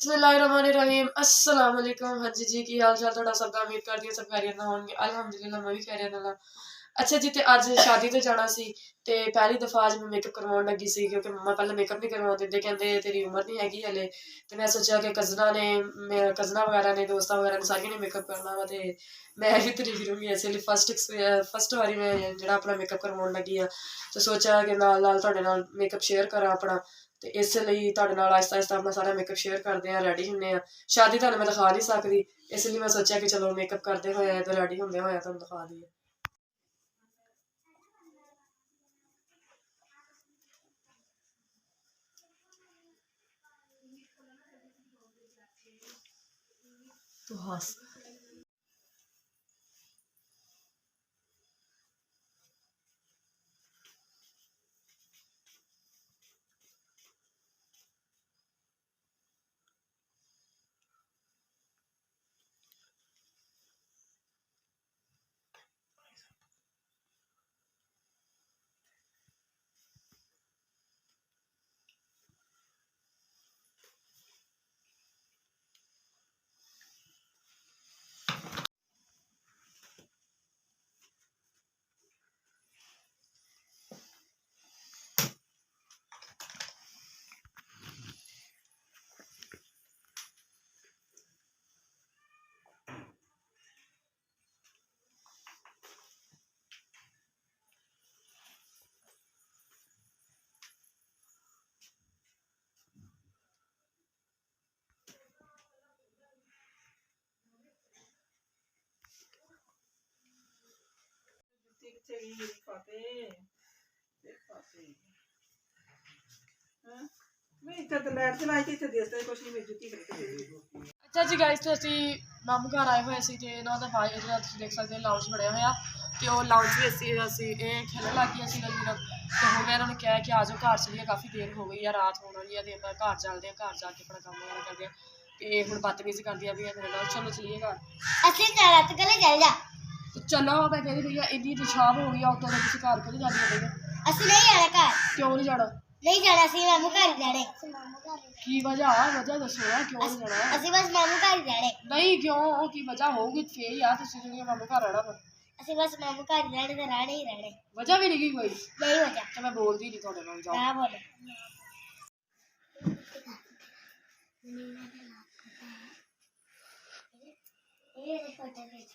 बिस्मिल्लाहिर्रहमानिर्रहीम अस्सलाम वालेकुम। हाँ जी की हाल चाल थोड़ा सब दा उम्मीद करदी सब खैरियत नाल होणगे। अल्हम्दुलिल्लाह मैं भी खैरियत नाल। अच्छा जी ते अज शादी ते जाना सी ते पहली दफा अज मैं मेकअप करवाउण लगी सी क्योंकि मम्मा पहले मेकअप नहीं करवाउण दिंदे, कहंदे तेरी उम्र नहीं हैगी हले। ते मैं सोचेआ कि कज़ना वगैरह ने दोस्तां वगैरह ने सारियां ने मेकअप करना वा ते मैं भी तरी फिरूंगी। इस लेई फस्ट बारी मैं जेह्ड़ा अपना मेकअप करवाउण लगी आं ते सोचेआ कि नाल नाल तुहाडे नाल मेकअप शेयर करां अपना। ते इस लेई तुहाडे नाल आहिस्ता आहिस्ता अपना सारा मेकअप शेयर करदे आं, रेडी हुन्ने आं। शादी तुहानूं मैं दिखा नहीं सकदी, इसलिए मैं सोचेआ कि चलो मेकअप करदे होए ते रेडी हुंदे होए तुहानूं दिखा दईए। तू हस। अच्छा जी गाइस, तो ਅਸੀਂ ਮਾਮੂ ਘਰ ਆਏ ਹੋਏ ਸੀ ਤੇ ਇਹਨਾਂ ਦਾ ਬਾਹਰ ਜਿਹੜਾ ਤੁਸੀਂ ਦੇਖ ਸਕਦੇ ਹੋ ਲਾਉਂਜ ਬਣਿਆ ਹੋਇਆ ਤੇ ਉਹ ਲਾਉਂਜ ਵਿੱਚ ਅਸੀਂ ਇਹ ਖੇਲਣ ਲੱਗ ਗਏ ਸੀ ਲੰਗਰ। ਤੇ ਹੁਣ ਮੈਂ ਇਹਨਾਂ ਨੂੰ ਕਿਹਾ ਕਿ ਆ ਜਾਓ ਘਰ ਚਲੀਏ, ਕਾਫੀ ਦੇਰ ਹੋ ਗਈ ਆ, ਰਾਤ ਹੋਣ ਵਾਲੀ ਆ ਤੇ ਆਪਾਂ ਘਰ ਚੱਲਦੇ ਆ, ਘਰ ਜਾ ਕੇ ਆਪਣਾ ਕੰਮ ਵਗੈਰਾ ਕਰਦੇ ਆ। ਤੇ ਹੁਣ ਬਦਤਮੀਜ਼ੀ ਕਰਦੀਆਂ ਵੀ ਮੇਰੇ ਨਾਲ, ਚਲੋ ਚਲੀਏ ਘਰ। ਅਸੀਂ ਚੱਲ ਚੱਲ ਜਾ ਚਲੋ। ਮੈਂ ਕਹਿੰਦੀ ਭਈਆ ਇੰਨੀ ਸ਼ਾਮ ਹੋ ਗਈ ਆ, ਉਤੋਂ ਤੁਸੀਂ ਘਰ ਕਿਉਂ ਨਹੀਂ ਜਾਂਦੀਆਂ ਭਈਆ? ਅਸੀਂ ਨਹੀਂ ਜਾਣਾ ਘਰ। ਕਿਉਂ ਨਹੀਂ ਜਾਣਾ? नहीं जाना सी मामू घर जाने की वजह दसो ना क्यों नहीं जाना? ਅਸੀਂ ਬਸ ਮਾਮੂ ਘਰ ਜਾਣੇ। ਨਹੀਂ ਕਿਉਂ ਕੀ ਵਜ੍ਹਾ ਹੋਊਗੀ ਫੇਰ ਯਾਰ ਤੁਸੀਂ ਜਿਹੜੇ ਮਾਮੂ ਘਰ ਰਹਿਣਾ ਵਾ। ਅਸੀਂ ਬਸ ਮਾਮੂ ਘਰ ਜਾਣੇ ਤੇ ਰਹਿਣੇ ਹੀ ਰਹਿਣੇ। ਵਜ੍ਹਾ ਵੀ ਨਹੀਂ ਕੋਈ? ਨਹੀਂ ਵਜ੍ਹਾ ਤੇ ਮੈਂ ਬੋਲਦੀ ਨਹੀਂ ਤੁਹਾਡੇ ਨਾਲ, ਜਾਓ ਨਾ ਬੋਲੇ। ਇਹ ਫੋਟੋ ਵਿੱਚ